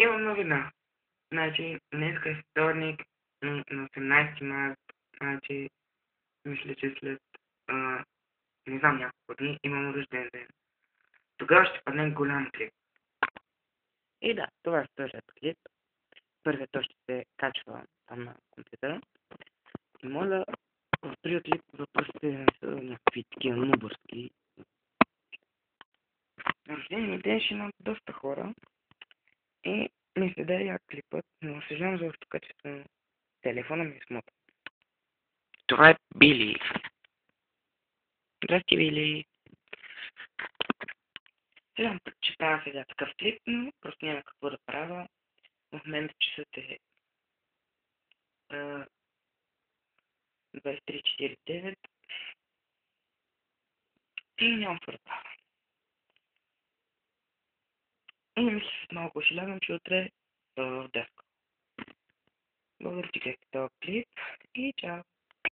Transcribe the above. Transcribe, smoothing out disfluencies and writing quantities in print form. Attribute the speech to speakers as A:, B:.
A: Имам новина. Значи, днес е вторник, на 18 март, значи, мисля, че след, а, не знам, няколко дни имам рожден ден. Тогава ще падне голям клип. И да, това е вторият клип. Първият той ще се качва там на компютъра. И моля, в първият клип въпросите не са някакви такива нубърски. На рождения ден ще имам доста хора. И мисля да е як клипът, но съжалявам за качеството. Телефона ми е смотан. Това е Били. Здрасти, Били. Знам, че правя сега такъв клип, но просто няма какво да правя. В момента часът е 23:49 и нямам какво да правя. И мисля, с малко ще лягам, че утре в деска. Благодаря, че гледахте този клип и чао!